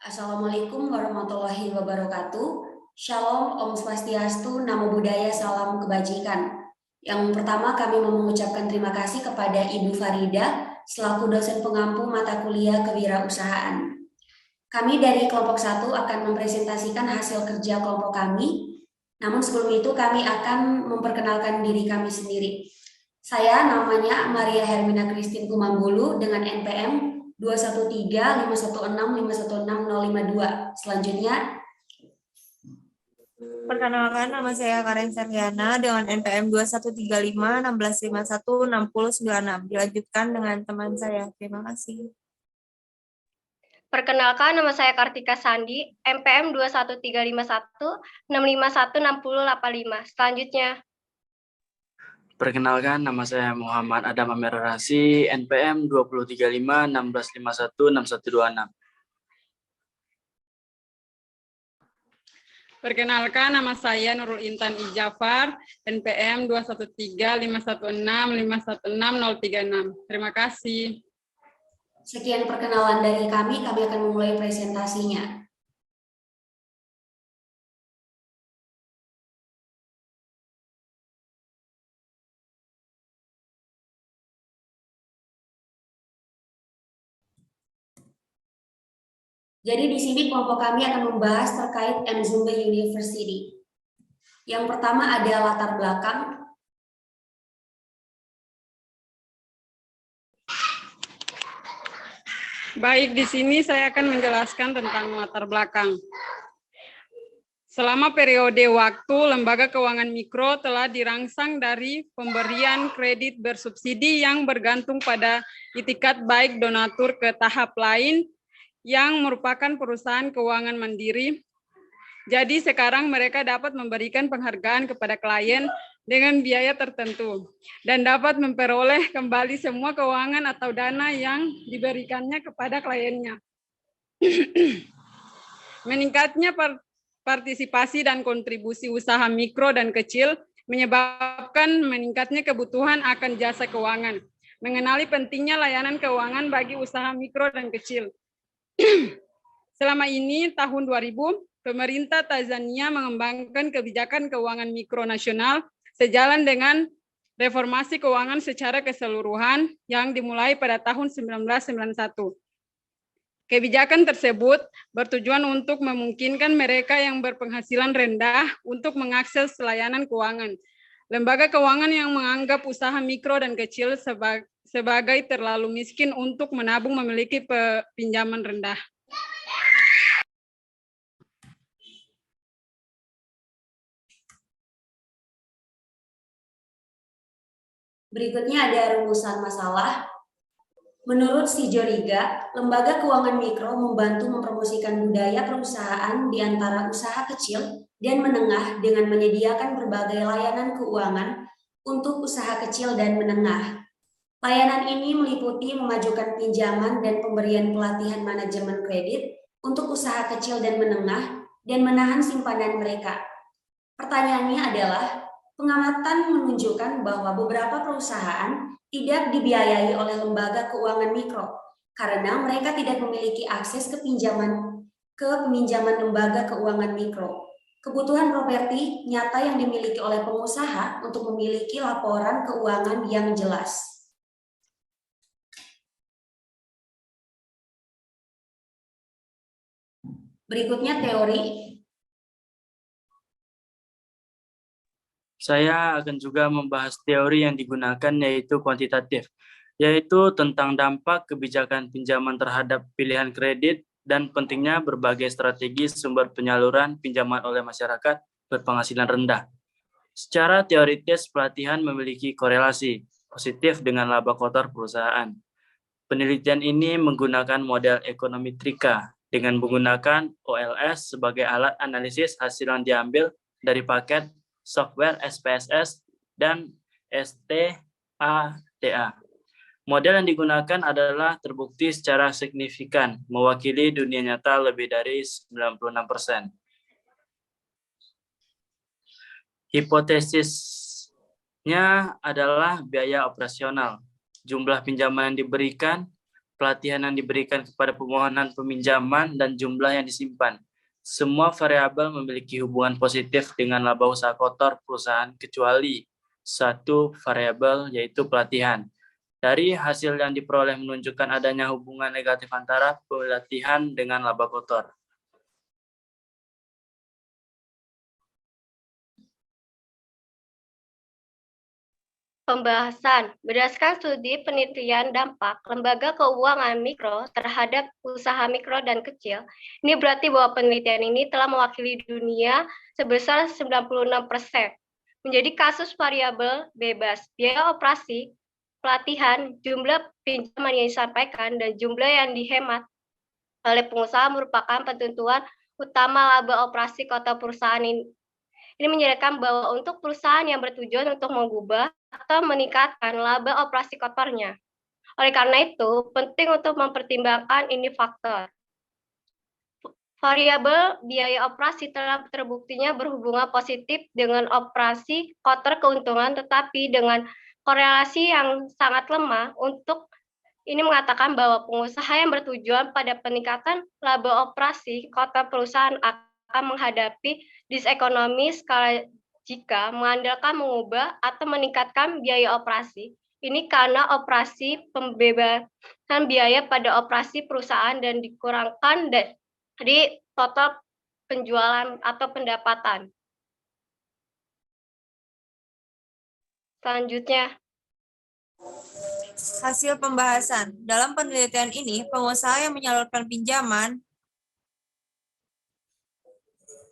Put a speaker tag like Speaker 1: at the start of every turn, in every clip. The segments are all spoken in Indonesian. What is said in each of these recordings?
Speaker 1: Assalamualaikum warahmatullahi wabarakatuh. Shalom, Om Swastiastu, Namo Buddhaya, Salam Kebajikan. Yang pertama kami mengucapkan terima kasih kepada Ibu Farida selaku dosen pengampu mata kuliah kewirausahaan. Kami dari kelompok 1 akan mempresentasikan hasil kerja kelompok kami. Namun sebelum itu kami akan memperkenalkan diri kami sendiri. Saya namanya Maria Hermina Christine Kumambulu dengan NPM 21351651652. Selanjutnya,
Speaker 2: perkenalkan, nama saya Karen Serviana dengan NPM 213516516096. Dilanjutkan dengan teman saya. Terima kasih.
Speaker 3: Perkenalkan, nama saya Kartika Sandi, NPM 2135165166085. Selanjutnya.
Speaker 4: Perkenalkan, nama saya Muhammad Adam Amir Rasi, NPM 2035165165126.
Speaker 5: Perkenalkan, nama saya Nurul Intan Ijafar, NPM 2135165165036. Terima kasih.
Speaker 1: sekian perkenalan dari kami akan memulai presentasinya. Jadi di sini kelompok kami akan membahas terkait Mzumbe University. Yang pertama ada latar belakang.
Speaker 5: Baik, di sini saya akan menjelaskan tentang latar belakang. Selama periode waktu, Lembaga Keuangan Mikro telah dirangsang dari pemberian kredit bersubsidi yang bergantung pada itikat baik donatur ke tahap lain yang merupakan perusahaan keuangan mandiri. Jadi sekarang mereka dapat memberikan penghargaan kepada klien dengan biaya tertentu dan dapat memperoleh kembali semua keuangan atau dana yang diberikannya kepada kliennya. Meningkatnya partisipasi dan kontribusi usaha mikro dan kecil menyebabkan meningkatnya kebutuhan akan jasa keuangan. Mengenali pentingnya layanan keuangan bagi usaha mikro dan kecil. Selama ini, tahun 2000, pemerintah Tanzania mengembangkan kebijakan keuangan mikro nasional sejalan dengan reformasi keuangan secara keseluruhan yang dimulai pada tahun 1991. Kebijakan tersebut bertujuan untuk memungkinkan mereka yang berpenghasilan rendah untuk mengakses layanan keuangan. Lembaga keuangan yang menganggap usaha mikro dan kecil sebagai terlalu miskin untuk menabung memiliki pinjaman rendah.
Speaker 1: Berikutnya ada rumusan masalah. Menurut Sijoriga, lembaga keuangan mikro membantu mempromosikan budaya perusahaan di antara usaha kecil dan menengah dengan menyediakan berbagai layanan keuangan untuk usaha kecil dan menengah. Layanan ini meliputi memajukan pinjaman dan pemberian pelatihan manajemen kredit untuk usaha kecil dan menengah dan menahan simpanan mereka. Pertanyaannya adalah, pengamatan menunjukkan bahwa beberapa perusahaan tidak dibiayai oleh lembaga keuangan mikro karena mereka tidak memiliki akses ke peminjaman lembaga keuangan mikro. Kebutuhan properti nyata yang dimiliki oleh pengusaha untuk memiliki laporan keuangan yang jelas. Berikutnya teori.
Speaker 4: Saya akan juga membahas teori yang digunakan yaitu kuantitatif, yaitu tentang dampak kebijakan pinjaman terhadap pilihan kredit dan pentingnya berbagai strategi sumber penyaluran pinjaman oleh masyarakat berpenghasilan rendah. Secara teoritis, pelatihan memiliki korelasi positif dengan laba kotor perusahaan. Penelitian ini menggunakan model ekonometrika dengan menggunakan OLS sebagai alat analisis hasil yang diambil dari paket software SPSS dan STADA. Model yang digunakan adalah terbukti secara signifikan mewakili dunia nyata lebih dari 96%. Hipotesisnya adalah biaya operasional, jumlah pinjaman yang diberikan, pelatihan yang diberikan kepada pemohonan peminjaman, dan jumlah yang disimpan. Semua variabel memiliki hubungan positif dengan laba usaha kotor perusahaan kecuali satu variabel, yaitu pelatihan. Dari hasil yang diperoleh menunjukkan adanya hubungan negatif antara pelatihan dengan laba kotor.
Speaker 3: Pembahasan. Berdasarkan studi penelitian dampak Lembaga Keuangan Mikro terhadap usaha mikro dan kecil, ini berarti bahwa penelitian ini telah mewakili dunia sebesar 96%. Menjadi kasus variabel bebas, biaya operasi, pelatihan, jumlah pinjaman yang disampaikan, dan jumlah yang dihemat oleh pengusaha merupakan ketentuan utama laba operasi kota perusahaan ini. Ini menjelaskan bahwa untuk perusahaan yang bertujuan untuk mengubah atau meningkatkan laba operasi kotornya. Oleh karena itu, penting untuk mempertimbangkan ini faktor. Variabel biaya operasi telah terbuktinya berhubungan positif dengan operasi kotor keuntungan, tetapi dengan korelasi yang sangat lemah. Untuk ini mengatakan bahwa pengusaha yang bertujuan pada peningkatan laba operasi kotor perusahaan akan menghadapi disekonomi skala jika mengandalkan mengubah atau meningkatkan biaya operasi. Ini karena operasi pembebasan biaya pada operasi perusahaan dan dikurangkan dari total penjualan atau pendapatan. Selanjutnya,
Speaker 2: Hasil pembahasan. Dalam penelitian ini, pengusaha yang menyalurkan pinjaman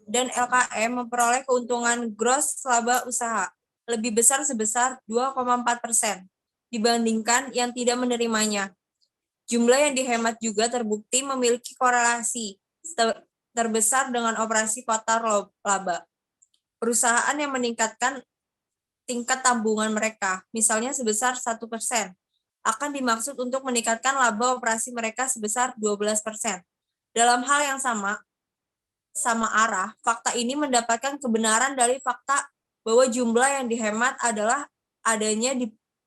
Speaker 2: dan LKM memperoleh keuntungan gross laba usaha lebih besar sebesar 2,4% dibandingkan yang tidak menerimanya. Jumlah yang dihemat juga terbukti memiliki korelasi terbesar dengan operasi kotor laba. Perusahaan yang meningkatkan tingkat tabungan mereka, misalnya sebesar 1%, akan dimaksud untuk meningkatkan laba operasi mereka sebesar 12%. Dalam hal yang sama arah, fakta ini mendapatkan kebenaran dari fakta bahwa jumlah yang dihemat adalah adanya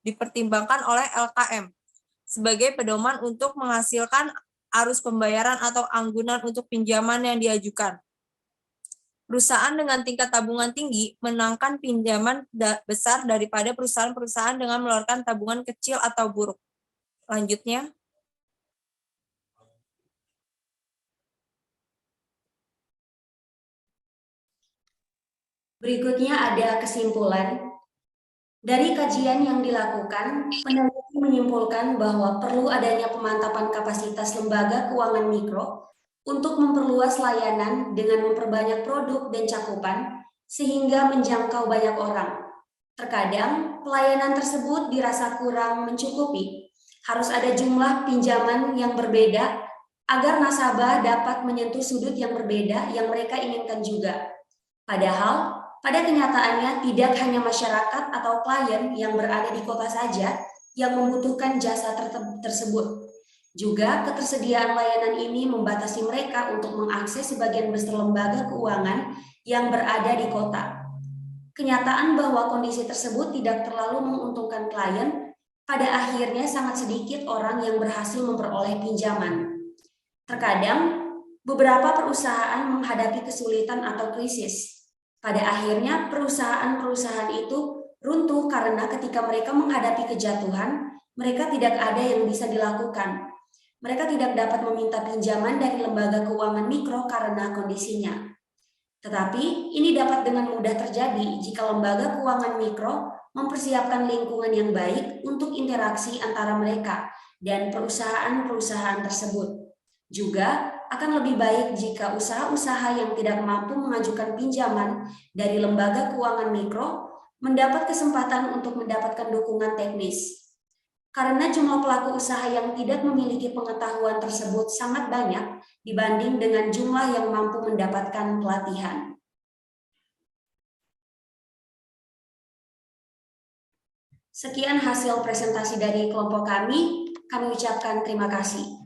Speaker 2: dipertimbangkan oleh LKM sebagai pedoman untuk menghasilkan arus pembayaran atau anggunan untuk pinjaman yang diajukan. Perusahaan dengan tingkat tabungan tinggi menangkan pinjaman besar daripada perusahaan-perusahaan dengan mengeluarkan tabungan kecil atau buruk. Lanjutnya.
Speaker 1: Berikutnya ada kesimpulan. Dari kajian yang dilakukan, peneliti menyimpulkan bahwa perlu adanya pemantapan kapasitas lembaga keuangan mikro untuk memperluas layanan dengan memperbanyak produk dan cakupan sehingga menjangkau banyak orang. Terkadang, pelayanan tersebut dirasa kurang mencukupi. Harus ada jumlah pinjaman yang berbeda agar nasabah dapat menyentuh sudut yang berbeda yang mereka inginkan juga. Padahal, pada kenyataannya tidak hanya masyarakat atau klien yang berada di kota saja yang membutuhkan jasa tersebut. Juga ketersediaan layanan ini membatasi mereka untuk mengakses sebagian besar lembaga keuangan yang berada di kota. Kenyataan bahwa kondisi tersebut tidak terlalu menguntungkan klien, pada akhirnya sangat sedikit orang yang berhasil memperoleh pinjaman. Terkadang, beberapa perusahaan menghadapi kesulitan atau krisis. Pada akhirnya, perusahaan-perusahaan itu runtuh karena ketika mereka menghadapi kejatuhan, mereka tidak ada yang bisa dilakukan. Mereka tidak dapat meminta pinjaman dari lembaga keuangan mikro karena kondisinya. Tetapi, ini dapat dengan mudah terjadi jika lembaga keuangan mikro mempersiapkan lingkungan yang baik untuk interaksi antara mereka dan perusahaan-perusahaan tersebut. Juga, akan lebih baik jika usaha-usaha yang tidak mampu mengajukan pinjaman dari lembaga keuangan mikro mendapat kesempatan untuk mendapatkan dukungan teknis. Karena jumlah pelaku usaha yang tidak memiliki pengetahuan tersebut sangat banyak dibanding dengan jumlah yang mampu mendapatkan pelatihan. Sekian hasil presentasi dari kelompok kami ucapkan terima kasih.